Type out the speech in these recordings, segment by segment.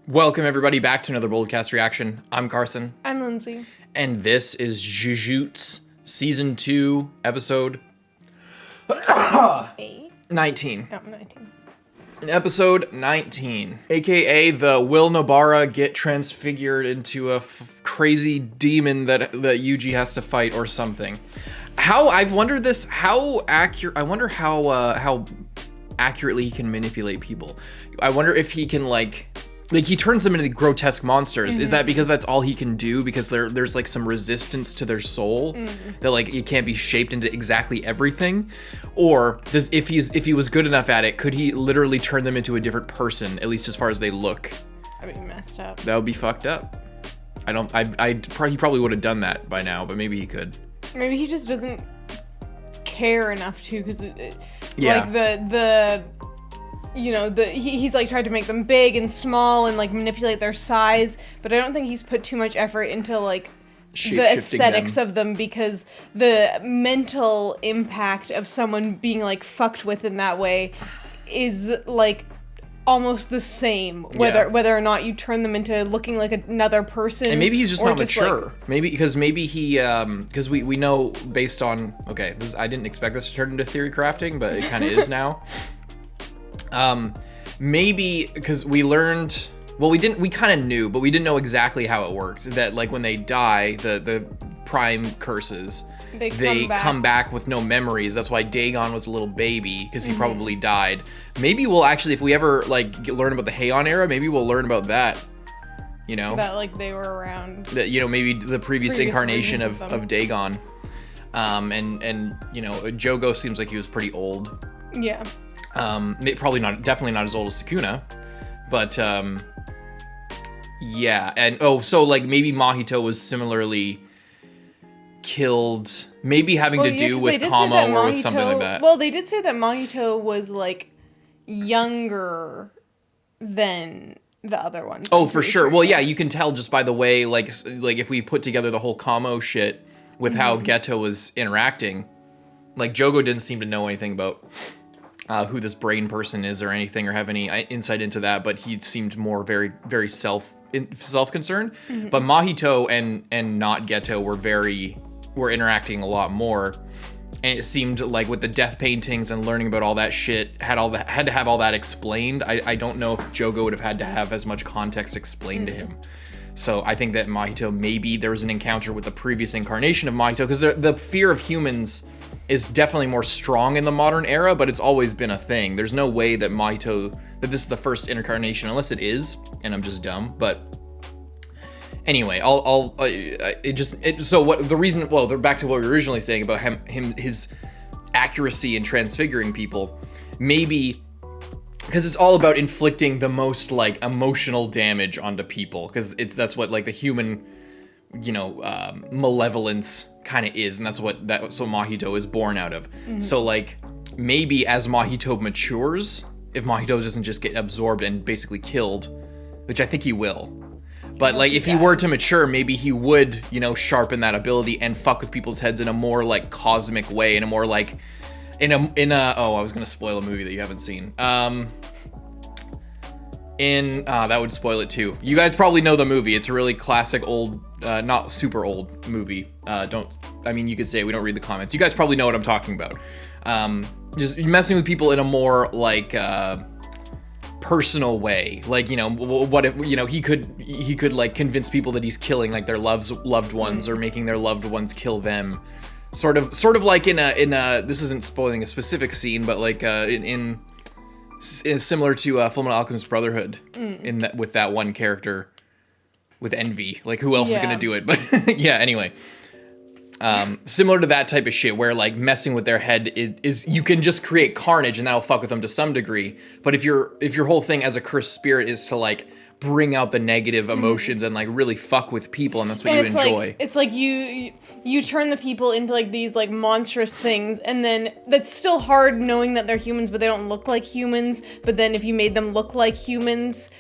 Welcome everybody back to another Boldcast reaction. I'm Carson. I'm Lindsay. And this is Jujutsu Season 2, Episode 8? 19. Oh, 19. Episode 19. AKA the will Nobara get transfigured into a crazy demon that YUJI has to fight or something. I've wondered this, how accurate, I wonder how accurately he can manipulate people. I wonder if he can like he turns them into grotesque monsters. Mm-hmm. Is that because that's all he can do? Because there's like some resistance to their soul that like it can't be shaped into exactly everything? Or if he was good enough at it, could he literally turn them into a different person, at least as far as they look? That'd be messed up. That would be fucked up. He probably would have done that by now, but maybe he could. Maybe he just doesn't care enough to, because yeah. Like he's like tried to make them big and small and like manipulate their size, but I don't think he's put too much effort into like the aesthetics of them, because the mental impact of someone being like fucked with in that way is like almost the same, whether or not you turn them into looking like another person. And maybe he's just not mature. Like, maybe he because we know based on I didn't expect this to turn into theory crafting, but it kind of is now. Maybe because we learned, we kind of knew, but we didn't know exactly how it worked. That like when they die, the prime curses, they come back with no memories. That's why Dagon was a little baby, because he probably died. Maybe we'll actually, if we ever like learn about the Heian era, maybe we'll learn about that. You know, that like they were around. That, you know, maybe the previous incarnation of Dagon. And you know, Jogo seems like he was pretty old. Yeah. Definitely not as old as Sukuna, but yeah. And so like maybe Mahito was similarly killed, maybe having to do with Kamo or with something like that. Well, they did say that Mahito was like younger than the other ones. Oh, for sure. Well, yeah, you can tell just by the way, like if we put together the whole Kamo shit with how Geto was interacting, like Jogo didn't seem to know anything about who this brain person is or anything, or have any insight into that, but he seemed more very, very self-concerned. But Mahito and not Geto were interacting a lot more, and it seemed like with the death paintings and learning about all that shit, had to have all that explained. I don't know if Jogo would have had to have as much context explained to him. So I think that Mahito, maybe there was an encounter with the previous incarnation of Mahito, because the fear of humans is definitely more strong in the modern era, but it's always been a thing. There's no way that that this is the first incarnation, unless it is, and I'm just dumb. But anyway, back to what we were originally saying about his accuracy in transfiguring people, maybe because it's all about inflicting the most like emotional damage onto people, because that's what like the human, you know, malevolence kind of is, and that's what Mahito is born out of. So like maybe as Mahito matures, if Mahito doesn't just get absorbed and basically killed, which I think he will, but like if he were to mature, maybe he would, you know, sharpen that ability and fuck with people's heads in a more like cosmic way, in a more like in a I was gonna spoil a movie that you haven't seen. That would spoil it too. You guys probably know the movie. It's a really classic old, not super old movie. You could say we don't read the comments. You guys probably know what I'm talking about. Just messing with people in a more like personal way. Like, you know, what if, you know, he could like convince people that he's killing like their loved ones, or making their loved ones kill them. Sort of like in a this isn't spoiling a specific scene, but like similar to Fullmetal Alchemist Brotherhood, with that one character with Envy. Like, who else is gonna do it? But yeah, anyway, similar to that type of shit, where like messing with their head is you can just create carnage, and that'll fuck with them to some degree. But if your whole thing as a cursed spirit is to like bring out the negative emotions and like really fuck with people, and that's what you enjoy. It's like you turn the people into like these like monstrous things, and then that's still hard knowing that they're humans, but they don't look like humans. But then if you made them look like humans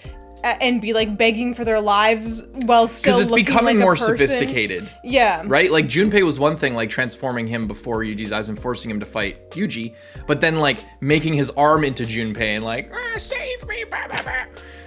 and be like begging for their lives while still looking like a person, because it's becoming more sophisticated. Yeah. Right? Like Junpei was one thing, like transforming him before Yuji's eyes and forcing him to fight Yuji, but then like making his arm into Junpei and like, save me, blah, blah, blah.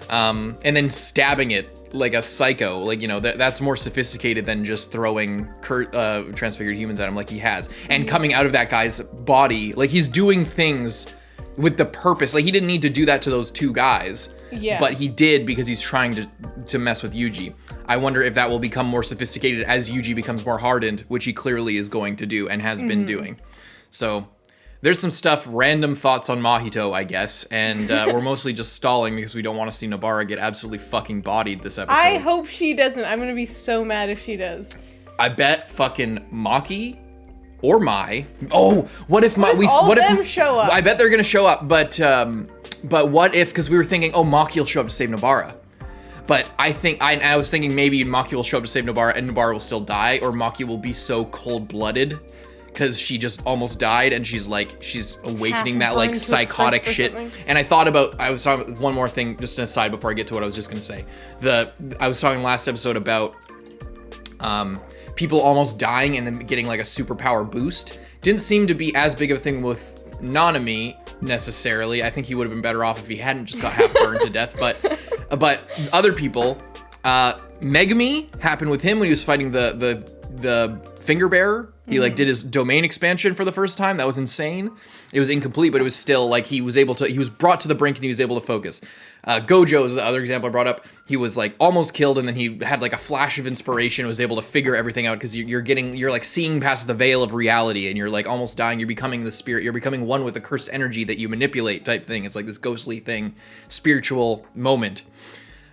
And then stabbing it like a psycho. Like, you know, that's more sophisticated than just throwing transfigured humans at him like he has. And coming out of that guy's body, like he's doing things with the purpose. Like he didn't need to do that to those two guys. Yeah. But he did because he's trying to mess with Yuji. I wonder if that will become more sophisticated as Yuji becomes more hardened, which he clearly is going to do and has been doing. So there's some stuff, random thoughts on Mahito, I guess, and we're mostly just stalling because we don't want to see Nobara get absolutely fucking bodied this episode. I hope she doesn't. I'm gonna be so mad if she does. I bet fucking Maki or Mai. Oh, what if Mai? What if them show up? I bet they're gonna show up, but what if? Because we were thinking, oh, Maki will show up to save Nobara. But I was thinking maybe Maki will show up to save Nobara and Nobara will still die, or Maki will be so cold-blooded because she just almost died and she's awakening that like psychotic shit. And I was talking about one more thing, just an aside before I get to what I was just gonna say. I was talking last episode about people almost dying and then getting like a superpower boost. Didn't seem to be as big of a thing with Nanami necessarily. I think he would have been better off if he hadn't just got half burned to death. But other people, Megumi happened with him when he was fighting the finger bearer. He like did his domain expansion for the first time. That was insane. It was incomplete, but it was still like he was brought to the brink and he was able to focus. Gojo is the other example I brought up. He was like almost killed and then he had like a flash of inspiration, was able to figure everything out because you're like seeing past the veil of reality and you're like almost dying. You're becoming the spirit. You're becoming one with the cursed energy that you manipulate type thing. It's like this ghostly thing, spiritual moment.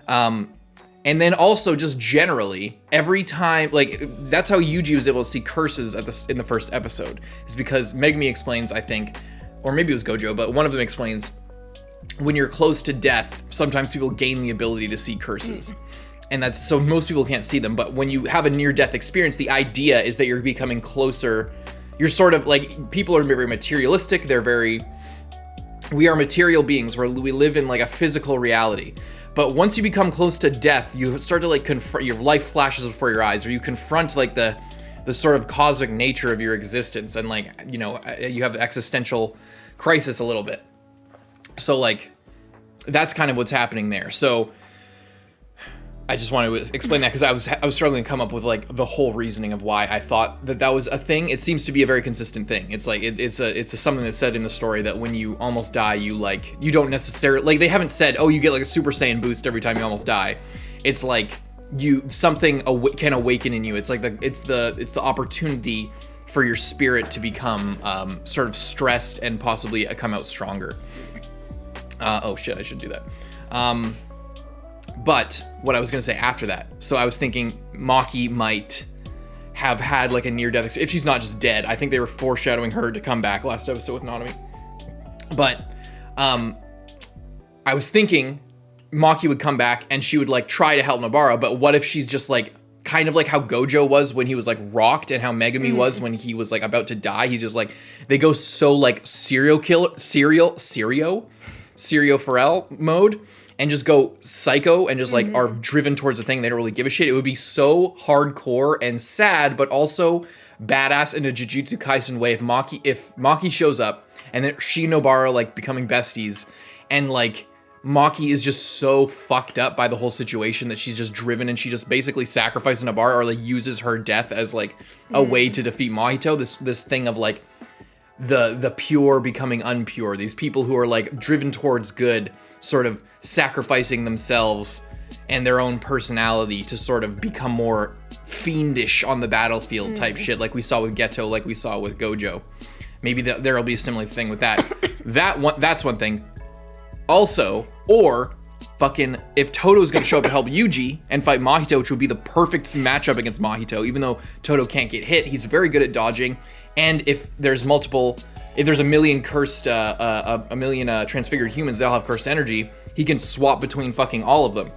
And then also just generally, every time, like, that's how Yuji was able to see curses in the first episode. Is because Megumi explains, I think, or maybe it was Gojo, but one of them explains, when you're close to death, sometimes people gain the ability to see curses. And that's, so most people can't see them, but when you have a near-death experience, the idea is that you're becoming closer. You're sort of, like, people are very materialistic, we are material beings, where we live in, like, a physical reality. But once you become close to death, you start to like confront, your life flashes before your eyes, or you confront like the sort of cosmic nature of your existence, and like, you know, you have existential crisis a little bit. So like, that's kind of what's happening there. So I just wanted to explain that because I was struggling to come up with like the whole reasoning of why I thought that was a thing. It seems to be a very consistent thing. It's like it's something that's said in the story that when you almost die, you don't necessarily, like, they haven't said, oh, you get like a Super Saiyan boost every time you almost die. It's like something can awaken in you. It's like it's the opportunity for your spirit to become sort of stressed and possibly come out stronger. Oh shit, I should do that. But what I was going to say after that, so I was thinking Maki might have had like a near-death experience. If she's not just dead, I think they were foreshadowing her to come back last episode with Nanami. But I was thinking Maki would come back and she would like try to help Nobara, but what if she's just like kind of like how Gojo was when he was like rocked, and how Megumi was when he was like about to die. He's just like, they go so like Serial Pharrell mode, and just go psycho and just like are driven towards a thing they don't really give a shit. It would be so hardcore and sad, but also badass in a Jujutsu Kaisen way if Maki shows up and then she and Nobara like becoming besties, and like Maki is just so fucked up by the whole situation that she's just driven and she just basically sacrifices Nobara, or like uses her death as like a way to defeat Mahito. This thing of like the pure becoming unpure. These people who are like driven towards good, sort of sacrificing themselves and their own personality to sort of become more fiendish on the battlefield type shit, like we saw with Geto, like we saw with Gojo. Maybe there'll be a similar thing with that. That's one thing. Also, or fucking if Toto's gonna show up to help Yuji and fight Mahito, which would be the perfect matchup against Mahito, even though Toto can't get hit, he's very good at dodging. And if there's a million cursed, a million transfigured humans, they'll have cursed energy. He can swap between fucking all of them,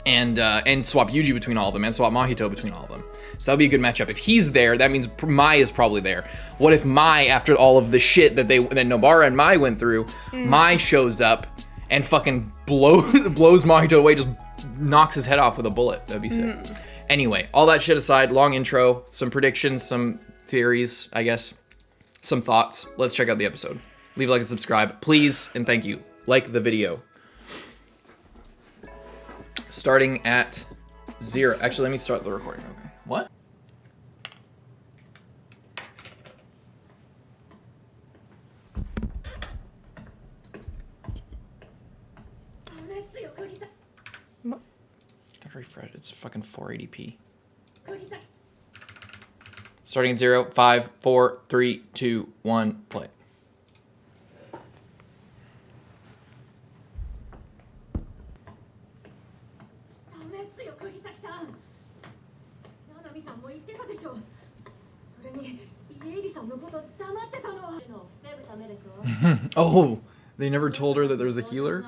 and swap Yuji between all of them, and swap Mahito between all of them. So that'll be a good matchup. If he's there, that means Mai is probably there. What if Mai, after all of the shit that Nobara and Mai went through, Mai shows up and fucking blows Mahito away, just knocks his head off with a bullet? That'd be sick. Anyway, all that shit aside, long intro, some predictions, some theories, I guess, some thoughts. Let's check out the episode. Leave a like and subscribe, please, and thank you. Like the video. Starting at 0. Actually, let me start the recording. Okay. What? Gotta refresh. It's fucking 480p. Starting at 0, 5, 4, 3, 2, 1, play. Oh, they never told her that there was a healer?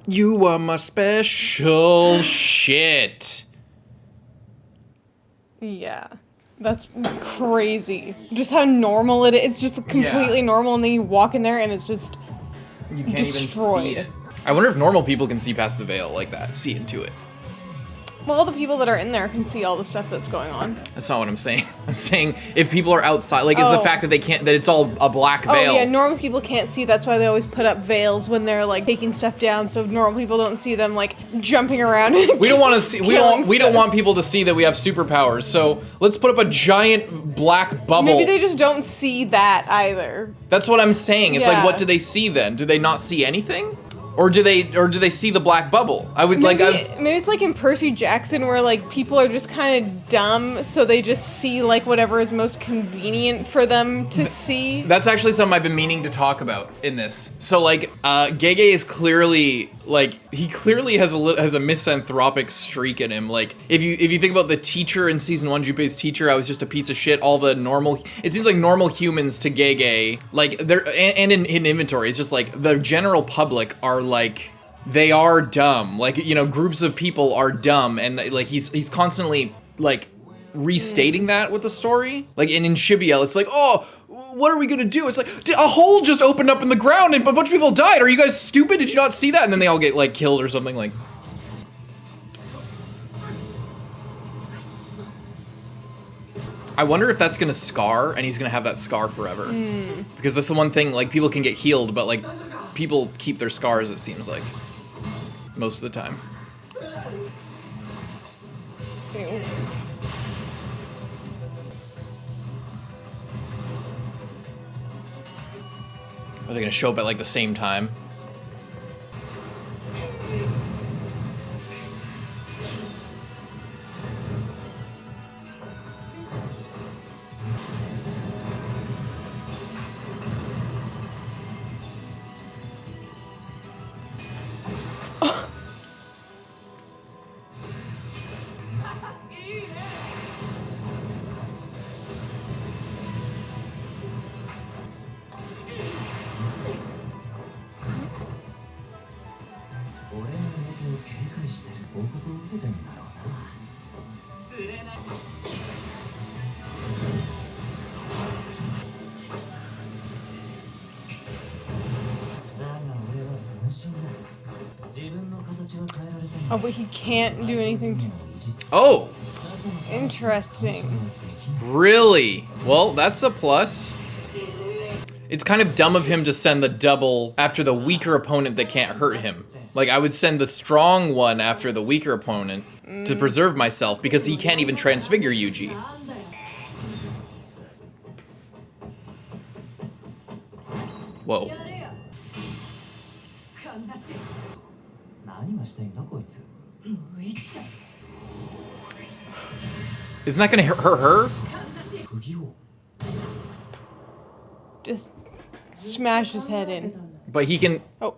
You are my special shit. Yeah. That's crazy. Just how normal it is. It's just completely normal, and then you walk in there and it's just You can't destroyed. even see it. I wonder if normal people can see past the veil like that, see into it. Well, all the people that are in there can see all the stuff that's going on. That's not what I'm saying. I'm saying if people are outside, like, is the fact that they can't, that it's all a black veil. Oh yeah, normal people can't see. That's why they always put up veils when they're like taking stuff down, so normal people don't see them like jumping around. We don't want to see. We don't want people to see that we have superpowers. So let's put up a giant black bubble. Maybe they just don't see that either. That's what I'm saying. It's like, what do they see then? Do they not see anything? Or do they see the black bubble? I would maybe, like. Maybe it's like in Percy Jackson, where like people are just kind of dumb, so they just see like whatever is most convenient for them to see. That's actually something I've been meaning to talk about in this. So like, Gege is clearly like, he clearly has a misanthropic streak in him. Like, if you think about the teacher in season 1, Junpei's teacher, I was just a piece of shit. All the normal, it seems like normal humans to Gege, like they're and in inventory, it's just like the general public are like, they are dumb. Like, you know, groups of people are dumb, and like he's constantly like restating that with the story. Like in Shibuya, it's like, oh, what are we gonna do? It's like, a hole just opened up in the ground and a bunch of people died. Are you guys stupid? Did you not see that? And then they all get like killed or something. Like, I wonder if that's gonna scar and he's gonna have that scar forever. Because that's the one thing, like, people can get healed, but like people keep their scars, it seems like, most of the time. Ew. Are they gonna show up at like the same time? Oh, but he can't do anything to... Oh! Interesting. Really? Well, that's a plus. It's kind of dumb of him to send the double after the weaker opponent that can't hurt him. Like, I would send the strong one after the weaker opponent to preserve myself, because he can't even transfigure YUJI. Whoa. Isn't that gonna hurt her? Just smash his head in. But he can... Oh.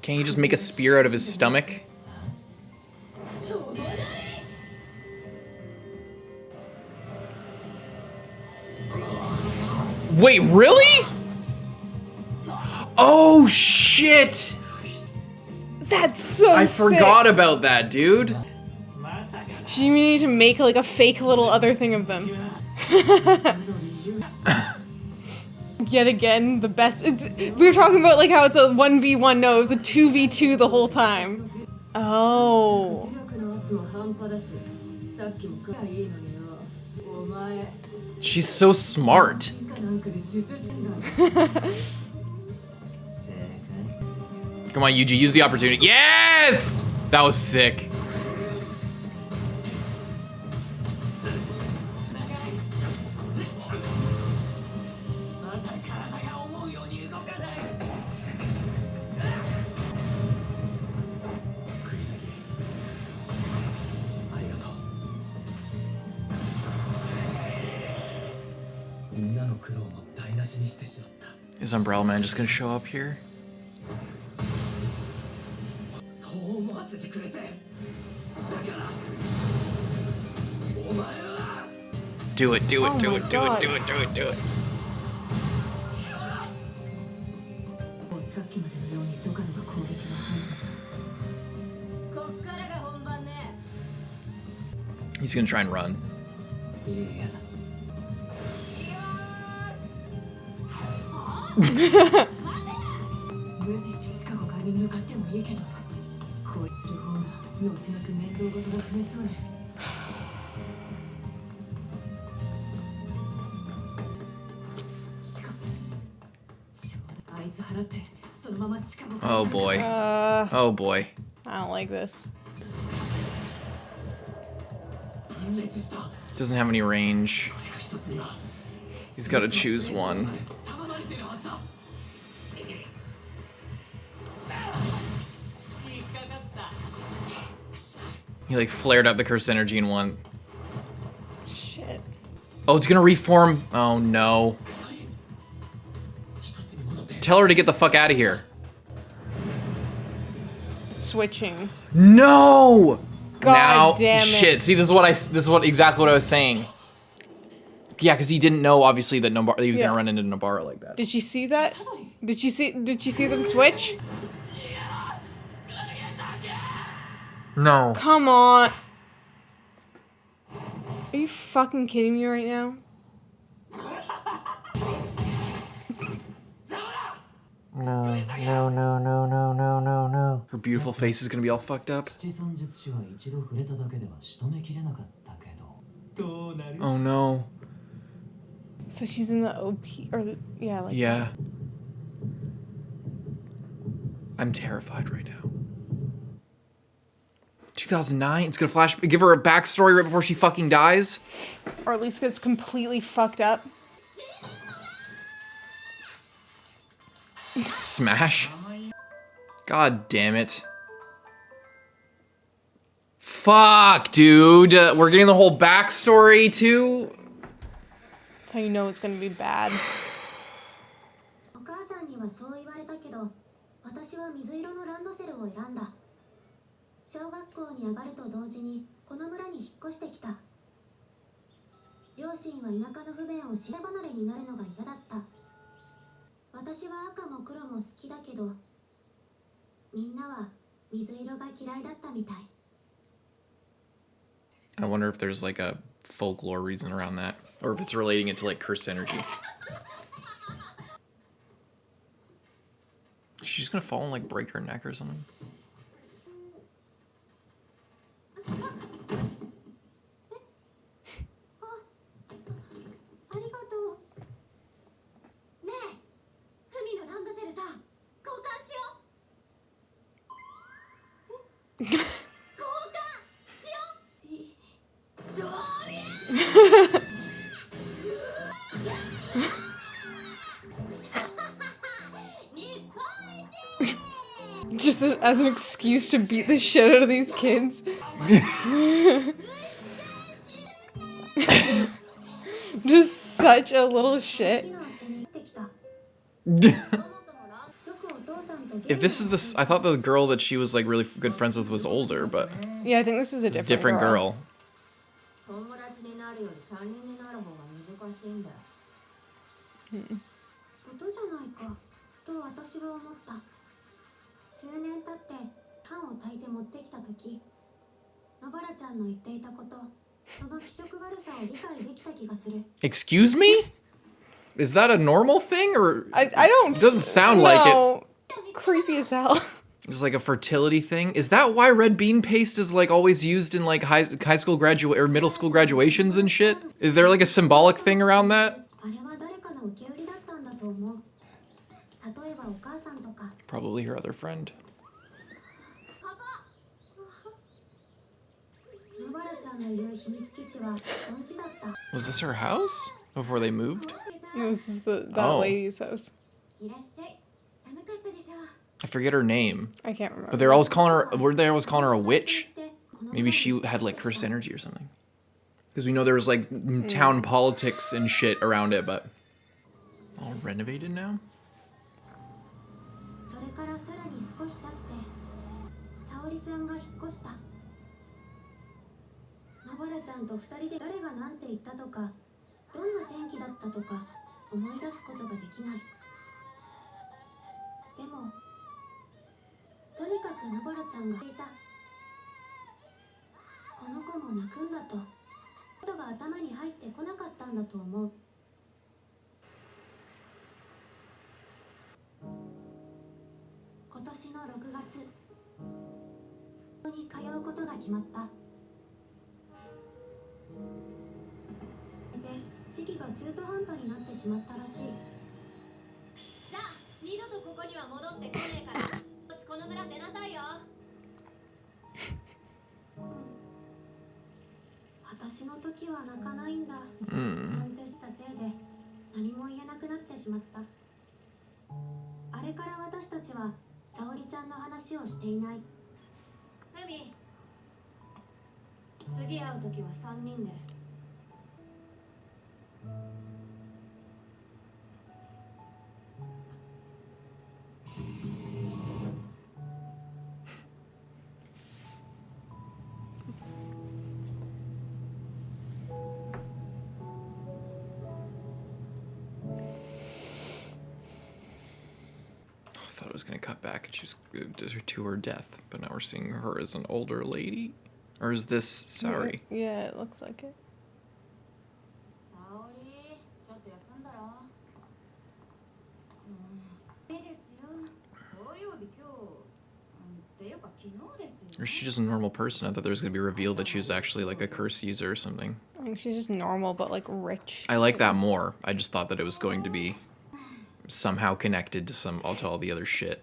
Can't he just make a spear out of his stomach? Wait, really? Oh, shit! That's so I sick. forgot about that, dude. You need to make like a fake little other thing of them. Yet again, the best. We were talking about like how it's a 1v1. No, it was a 2v2 the whole time. Oh. She's so smart. Come on, YUJI, use the opportunity. Yes! That was sick. Is Umbrella Man just gonna show up here? Do it, do it, do it, do it, do it, do it, do it. He's gonna try and run. Oh boy. Oh boy. I don't like this. Doesn't have any range. He's got to choose one. He like flared up the cursed energy in one. Shit. Oh, it's gonna reform. Oh no. Tell her to get the fuck out of here. Switching. No. God now, damn it. shit. See, this is exactly what I was saying. Yeah, because he didn't know obviously that Nobara, he was gonna run into Nobara like that. Did she see that? Did she see them switch? No. Come on. Are you fucking kidding me right now? No, no, no, no, no, no, no, no. Her beautiful face is gonna be all fucked up. Oh no. So she's in the OP, or the, yeah, like. Yeah. I'm terrified right now. 2009, it's gonna flash, give her a backstory right before she fucking dies? Or at least gets completely fucked up. Smash. God damn it. Fuck, dude. We're getting the whole backstory too? That's how you know it's gonna be bad. I wonder if there's like a folklore reason around that, or if it's relating it to like cursed energy. She's gonna fall and like break her neck or something. Just as an excuse to beat the shit out of these kids. Just such a little shit. If this is this, I thought the girl that she was like really good friends with was older, but yeah, I think this is a different girl. Excuse me? Is that a normal thing, or I don't. It doesn't sound like it. Creepy as hell. It's like a fertility thing. Is that why red bean paste is like always used in like high school graduate or middle school graduations and shit? Is there like a symbolic thing around that? Probably her other friend. Was this her house before they moved? No, this is that lady's house. I forget her name. I can't remember. But they're always calling her. Were they always calling her a witch? Maybe she had like cursed energy or something. Because we know there was like town politics and shit around it, but all renovated now. I thought it was gonna cut back and she was to her death, but now we're seeing her as an older lady. Or is this Saori? Yeah, it looks like it. Or is she just a normal person? I thought there was gonna be revealed that she was actually like a curse user or something. I think she's just normal, but like rich. I like that more. I just thought that it was going to be somehow connected to all the other shit.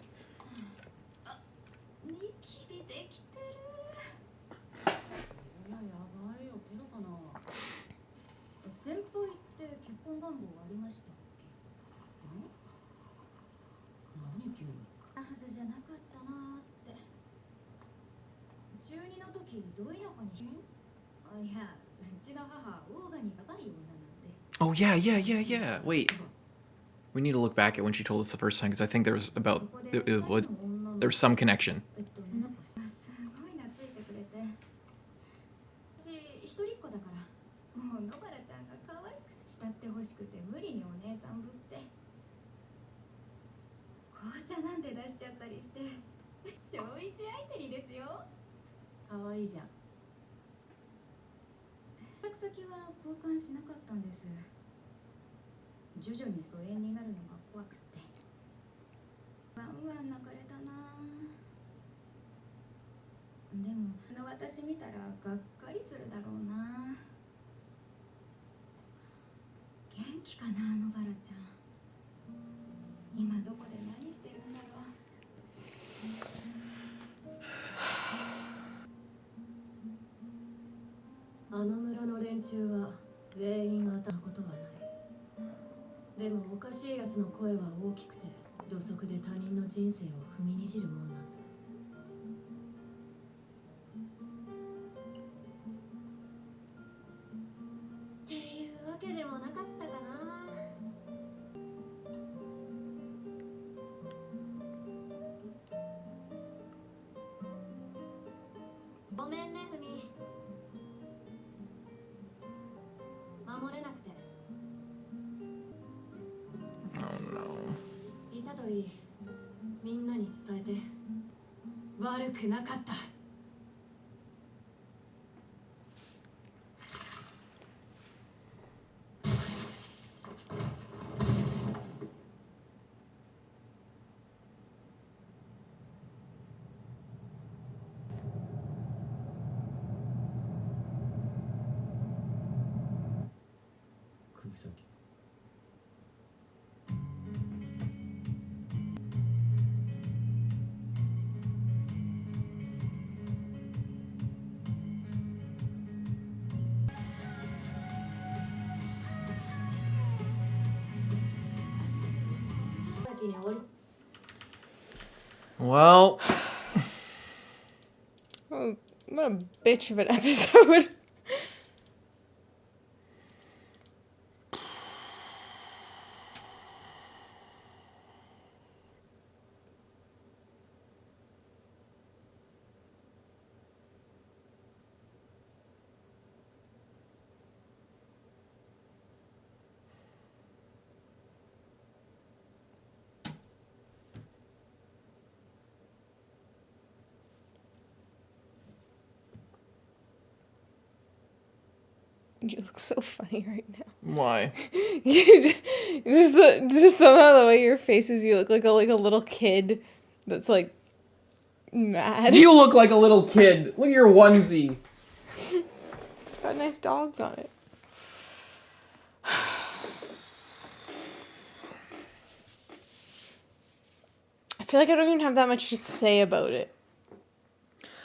Oh yeah. Wait. We need to look back at when she told us the first time, because I think there was there was some connection. 終わり Well, Oh, what a bitch of an episode. You look so funny right now. why? just somehow the way your face is, you look like a little kid that's like mad. You look like a little kid. Look at your onesie. It's got nice dogs on it. I feel like I don't even have that much to say about it.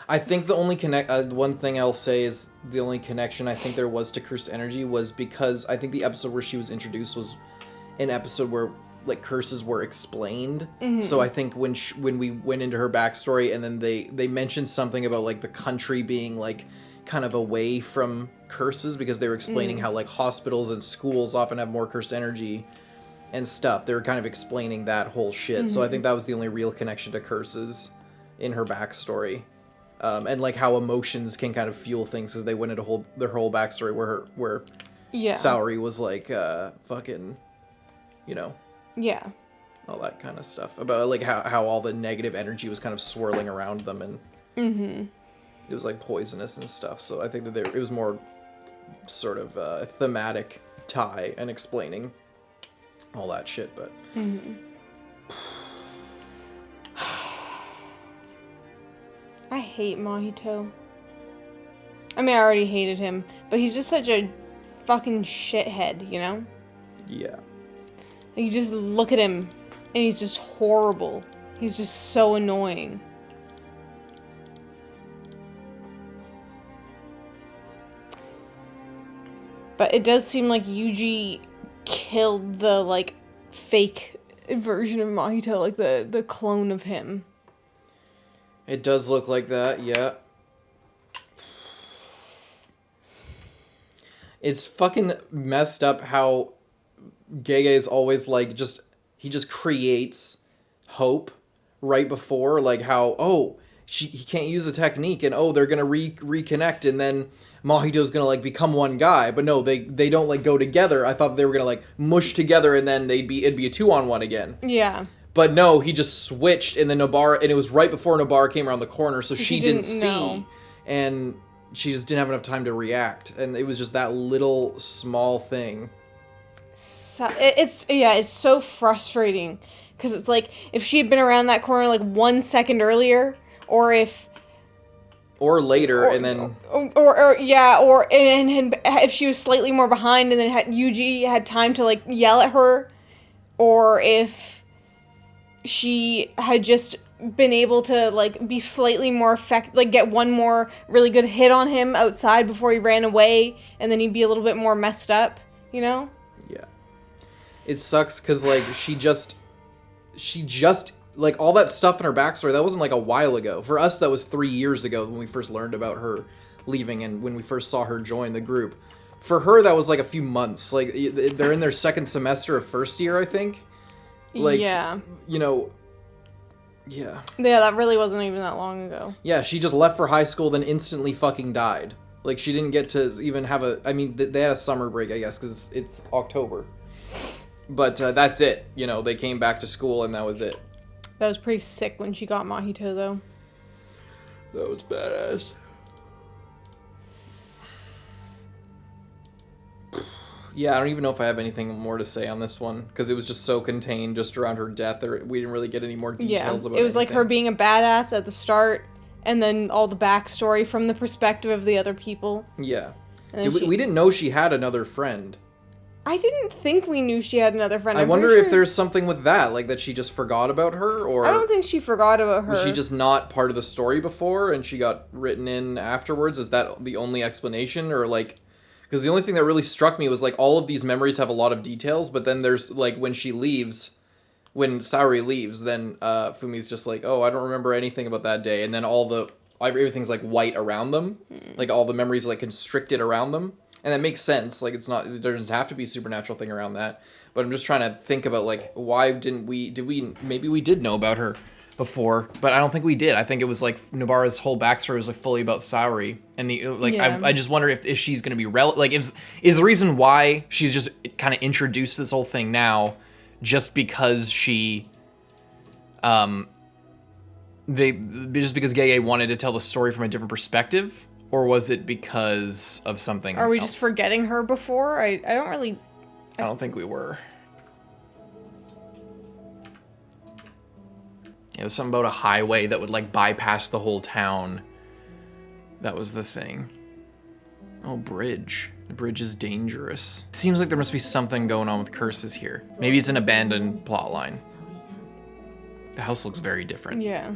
I think the only one thing I'll say is the only connection I think there was to cursed energy was because I think the episode where she was introduced was an episode where like curses were explained. Mm-hmm. So I think when we went into her backstory and then they mentioned something about like the country being like kind of away from curses because they were explaining how like hospitals and schools often have more cursed energy and stuff. They were kind of explaining that whole shit. Mm-hmm. So I think that was the only real connection to curses in her backstory. And like how emotions can kind of fuel things as they went into their whole backstory where Saori was like fucking, you know, all that kind of stuff about like how all the negative energy was kind of swirling around them and it was like poisonous and stuff. So I think that it was more sort of a thematic tie and explaining all that shit, but. I hate Mahito. I mean, I already hated him, but he's just such a fucking shithead, you know? Yeah. You just look at him, and he's just horrible. He's just so annoying. But it does seem like YUJI killed the, like, fake version of Mahito, like the clone of him. It does look like that, yeah. It's fucking messed up how Gege is always like he just creates hope right before, like how he can't use the technique and they're gonna reconnect and then Mahito's gonna like become one guy, but no, they don't like go together. I thought they were gonna like mush together and then it'd be a 2-on-1 again. Yeah. But no, he just switched, and then Nobara, and it was right before Nobara came around the corner, so she didn't see, and she just didn't have enough time to react, and it was just that little small thing. So, it's so frustrating, because it's like, if she had been around that corner like 1 second earlier, or later, and then... if she was slightly more behind, and then YUJI had time to, like, yell at her, or if she had just been able to, like, be slightly more effective, like, get one more really good hit on him outside before he ran away, and then he'd be a little bit more messed up, you know? Yeah. It sucks, because, like, she just, like, all that stuff in her backstory, that wasn't, like, a while ago. For us, that was 3 years ago when we first learned about her leaving and when we first saw her join the group. For her, that was, like, a few months. Like, they're in their second semester of first year, I think. Like, you know, yeah. Yeah, that really wasn't even that long ago. Yeah, she just left for high school, then instantly fucking died. Like, she didn't get to even have I mean, they had a summer break, I guess, because it's October. But that's it. You know, they came back to school, and that was it. That was pretty sick when she got Mahito, though. That was badass. Yeah, I don't even know if I have anything more to say on this one, because it was just so contained just around her death, we didn't really get any more details about it. It was like her being a badass at the start, and then all the backstory from the perspective of the other people. Yeah. We didn't know she had another friend. I didn't think we knew she had another friend. I wonder if there's something with that, like that she just forgot about her, or... I don't think she forgot about her. Was she just not part of the story before, and she got written in afterwards? Is that the only explanation, or like... Because the only thing that really struck me was, like, all of these memories have a lot of details, but then there's, like, when she leaves, when Saori leaves, then Fumi's just like, oh, I don't remember anything about that day. And then everything's like white around them. Like all the memories like constricted around them. And that makes sense. Like there doesn't have to be a supernatural thing around that. But I'm just trying to think about like, why maybe we did know about her before, but I don't think we did. I think it was like Nobara's whole backstory was like fully about Saori. And I just wonder if she's going to be is the reason why she's just kind of introduced this whole thing now just because she, just because Gege wanted to tell the story from a different perspective, or was it because of something Are we else? just forgetting her before? I don't think we were. It was something about a highway that would like bypass the whole town. That was the thing. Oh, bridge. The bridge is dangerous. It seems like there must be something going on with curses here. Maybe it's an abandoned plot line. The house looks very different. Yeah.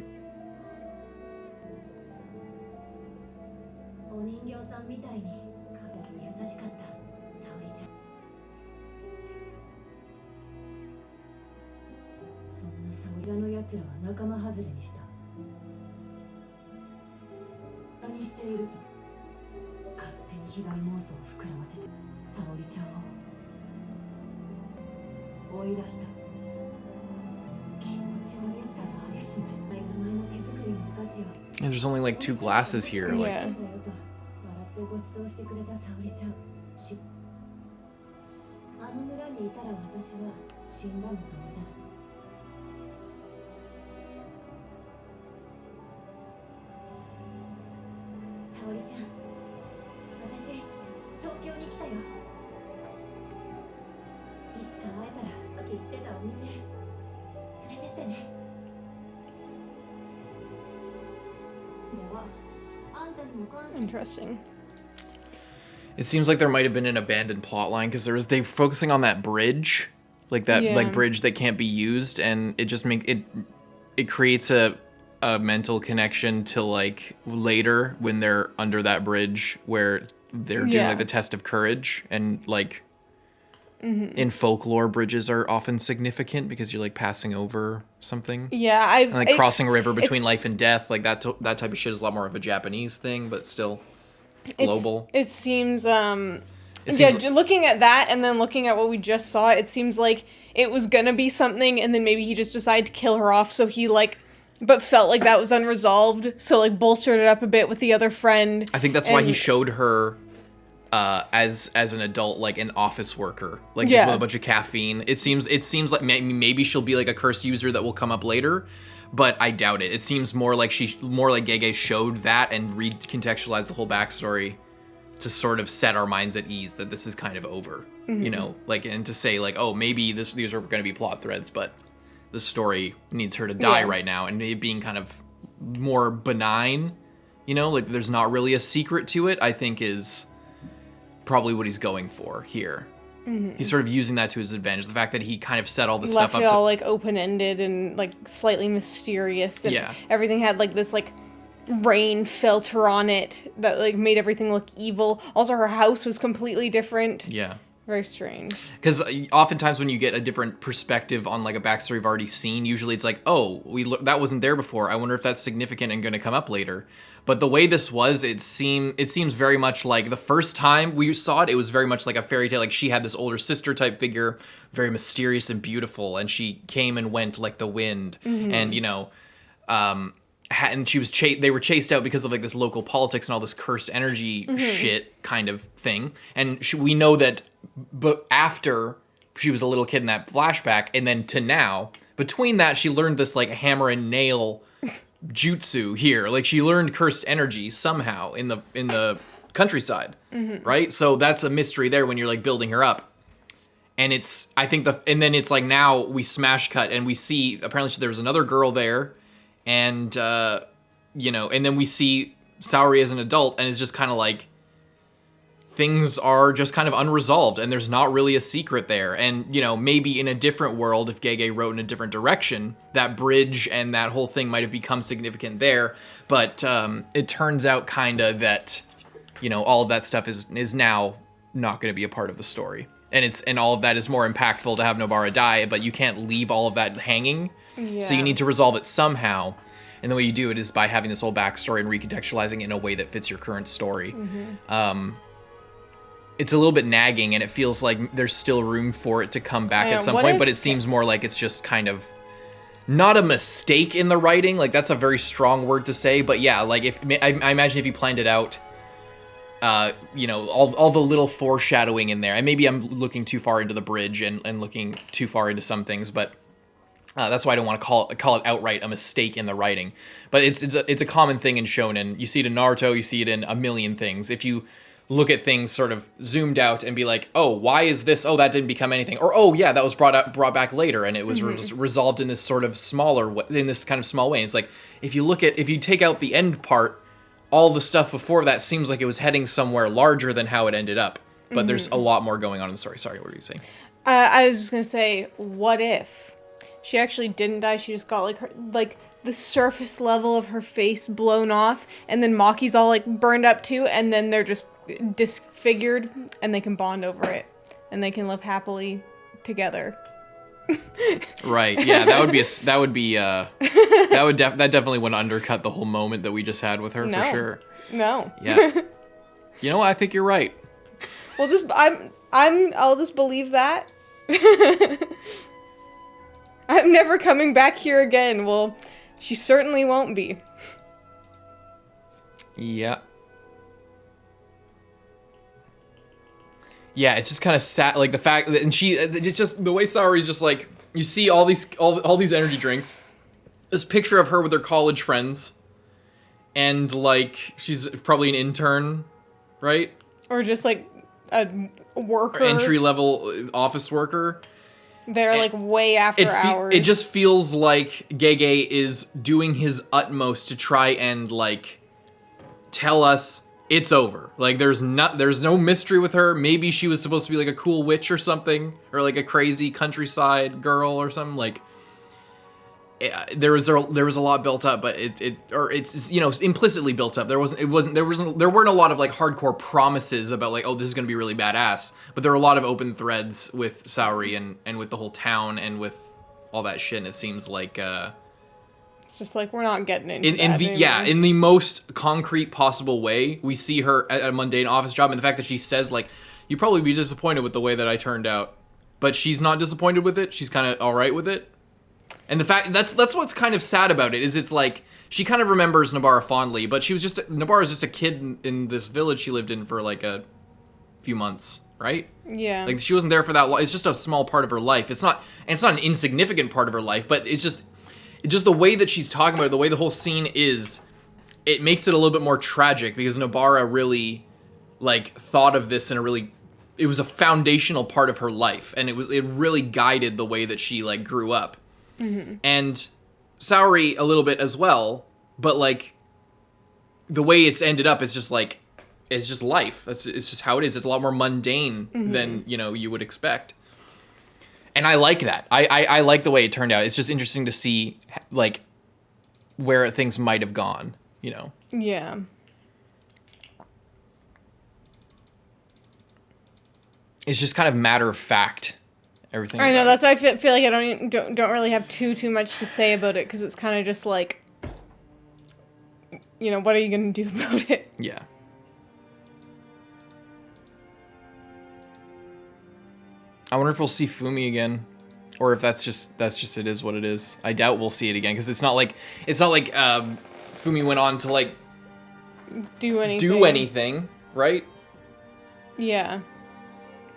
And there's only like 2 glasses here. Like, Yeah. Interesting. it seems like there might have been an abandoned plot line because they focusing on that bridge, like that like bridge that can't be used, and it just it creates a mental connection to like later when they're under that bridge where they're doing like the test of courage, and like in folklore bridges are often significant because you're like passing over something. Yeah, and, like crossing a river between life and death, like that type of shit is a lot more of a Japanese thing, but still global. It seems looking at that and then looking at what we just saw, it seems like it was gonna be something, and then maybe he just decided to kill her off, so he but felt like that was unresolved, so like bolstered it up a bit with the other friend. I think that's why he showed her as an adult, like an office worker, like just with a bunch of caffeine. It seems like maybe she'll be like a cursed user that will come up later, but I doubt it. It seems more like Gege showed that and recontextualized the whole backstory to sort of set our minds at ease that this is kind of over, you know, like, and to say like, oh, maybe these are going to be plot threads, but the story needs her to die right now, and it being kind of more benign, you know, like there's not really a secret to it, I think is probably what he's going for here. He's sort of using that to his advantage. The fact that he kind of set all this stuff up, left it all like open-ended and like slightly mysterious, and everything had like this like rain filter on it that like made everything look evil. Also, her house was completely different. Yeah. Very strange. Because oftentimes when you get a different perspective on like a backstory you've already seen, usually it's like, oh, that wasn't there before. I wonder if that's significant and going to come up later. But the way this was, it seems very much like the first time we saw it, it was very much like a fairy tale. Like she had this older sister type figure, very mysterious and beautiful, and she came and went like the wind, and you know, and she was they were chased out because of like this local politics and all this cursed energy shit kind of thing. And we know that, but after she was a little kid in that flashback, and then to now, between that, she learned this like hammer and nail jutsu here. Like she learned cursed energy somehow in the countryside, right? So that's a mystery there when you're like building her up. And and then it's like now we smash cut and we see apparently there was another girl there. And, you know, and then we see Saori as an adult, and it's just kind of like, things are just kind of unresolved, and there's not really a secret there. And, you know, maybe in a different world, if Gege wrote in a different direction, that bridge and that whole thing might have become significant there. But it turns out kind of that, you know, all of that stuff is now not going to be a part of the story. and all of that is more impactful to have Nobara die, but you can't leave all of that hanging. Yeah. So you need to resolve it somehow. And the way you do it is by having this whole backstory and recontextualizing it in a way that fits your current story. It's a little bit nagging, and it feels like there's still room for it to come back at some point, but it seems more like it's just kind of not a mistake in the writing. Like, that's a very strong word to say, but yeah, like, if I imagine if you planned it out, you know, all the little foreshadowing in there, and maybe I'm looking too far into the bridge and looking too far into some things, but that's why I don't want to call it outright a mistake in the writing. But it's a common thing in shonen. You see it in Naruto, you see it in a million things. If you look at things sort of zoomed out and be like, oh, why is this? Oh, that didn't become anything. Or, oh, yeah, that was brought back later, and it was resolved in this sort of in this kind of small way. And it's like, if you take out the end part, all the stuff before that seems like it was heading somewhere larger than how it ended up. But there's a lot more going on in the story. Sorry, what were you saying? I was just gonna say, what if she actually didn't die? She just got like the surface level of her face blown off, and then Maki's all like burned up too, and then they're just disfigured, and they can bond over it, and they can live happily together. Right. Yeah, that definitely would undercut the whole moment that we just had with her for sure. No. Yeah. You know what? I think you're right. Well, I'll just believe that. I'm never coming back here again. Well, she certainly won't be. Yeah. Yeah, it's just kind of sad, like the fact that, and it's just the way Saori's just like, you see all these energy drinks, this picture of her with her college friends, and like she's probably an intern, right? Or just like a worker, entry level office worker. They're like way after hours. It just feels like Gege is doing his utmost to try and like tell us it's over. Like there's no mystery with her. Maybe she was supposed to be like a cool witch or something, or like a crazy countryside girl or something. Like there was a lot built up, but it's you know, implicitly built up. There weren't a lot of like hardcore promises about like, oh, this is gonna be really badass. But there were a lot of open threads with Saori and with the whole town and with all that shit. And it seems like it's just like we're not getting into that in the most concrete possible way. We see her at a mundane office job, and the fact that she says like, "You'd probably be disappointed with the way that I turned out," but she's not disappointed with it. She's kind of all right with it. And the fact that's what's kind of sad about it is it's like she kind of remembers Nobara fondly, but Nobara's just a kid in this village she lived in for like a few months, right? Yeah. Like she wasn't there for that long. It's just a small part of her life. It's not an insignificant part of her life, but it's just the way that she's talking about it, the way the whole scene is, it makes it a little bit more tragic because Nobara really like thought of this it was a foundational part of her life, and it really guided the way that she like grew up. Mm-hmm. And Saori a little bit as well, but like the way it's ended up is just like, it's just life. It's just how it is. It's a lot more mundane than, you know, you would expect. And I like that. I like the way it turned out. It's just interesting to see like where things might have gone, you know? Yeah. It's just kind of matter of fact. Everything. I know, that's why I feel like I don't really have too much to say about it, because it's kind of just like, you know, what are you going to do about it? Yeah. I wonder if we'll see Fumi again, or if that's just it is what it is. I doubt we'll see it again, because it's not like Fumi went on to like do anything, right? Yeah.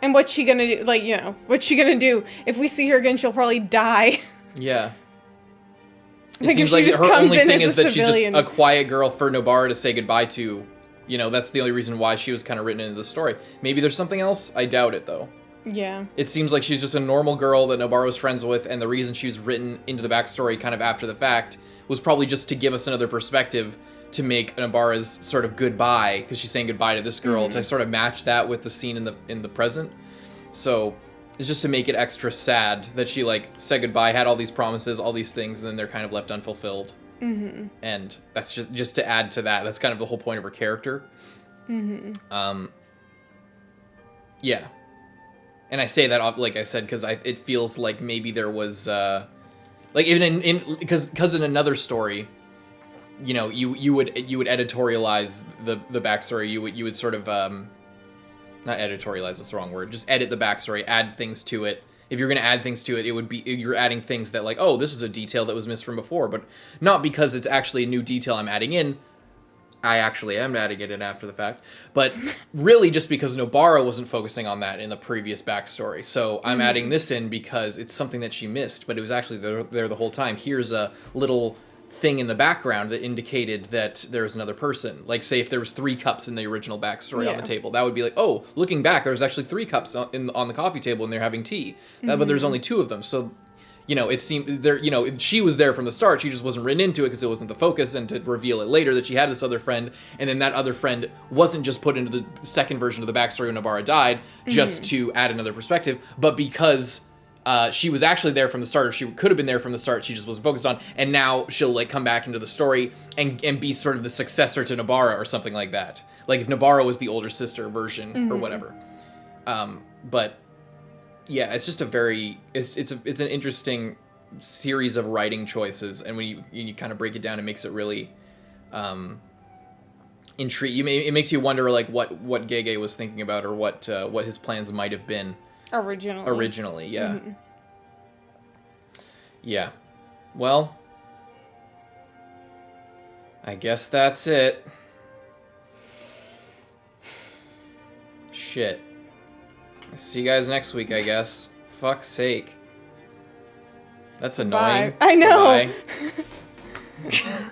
And what's she gonna do? Like, you know, what's she gonna do? If we see her again, she'll probably die. Yeah. Like, if she just her comes only in thing is that civilian. She's just a quiet girl for Nobara to say goodbye to. You know, that's the only reason why she was kind of written into the story. Maybe there's something else. I doubt it, though. Yeah. It seems like she's just a normal girl that Nobara was friends with, and the reason she was written into the backstory kind of after the fact was probably just to give us another perspective to make Nobara's sort of goodbye, because she's saying goodbye to this girl, to sort of match that with the scene in the present. So it's just to make it extra sad that she like said goodbye, had all these promises, all these things, and then they're kind of left unfulfilled. Mm-hmm. And that's just to add to that. That's kind of the whole point of her character. Mm-hmm. Yeah. And I say that, like I said, because it feels like maybe there was, like even because in another story, you know, you would editorialize the backstory. You would sort of not editorialize, that's the wrong word. Just edit the backstory, add things to it. If you're gonna add things to it, it would be you're adding things that like, oh, this is a detail that was missed from before, but not because it's actually a new detail I'm adding in. I actually am adding it in after the fact, but really just because Nobara wasn't focusing on that in the previous backstory. So I'm adding this in because it's something that she missed, but it was actually there the whole time. Here's a little thing in the background that indicated that there was another person. Like, say if there was 3 cups in the original backstory on the table, that would be like, oh, looking back, there was actually 3 cups on the coffee table and they're having tea. But there's only 2 of them. So, you know, it seemed there, you know, she was there from the start. She just wasn't written into it because it wasn't the focus, and to reveal it later that she had this other friend, and then that other friend wasn't just put into the second version of the backstory when Nobara died just to add another perspective, but because she was actually there from the start, or she could have been there from the start, she just wasn't focused on, and now she'll like come back into the story and be sort of the successor to Nobara or something like that. Like if Nobara was the older sister version or whatever. But yeah, it's just a very it's an interesting series of writing choices, and when you kind of break it down, it makes it really intrigue. It makes you wonder like what Gege was thinking about, or what his plans might have been. Originally, yeah. Yeah. Well, I guess that's it. Shit. See you guys next week, I guess. Fuck's sake. That's annoying. Bye. I know. Bye.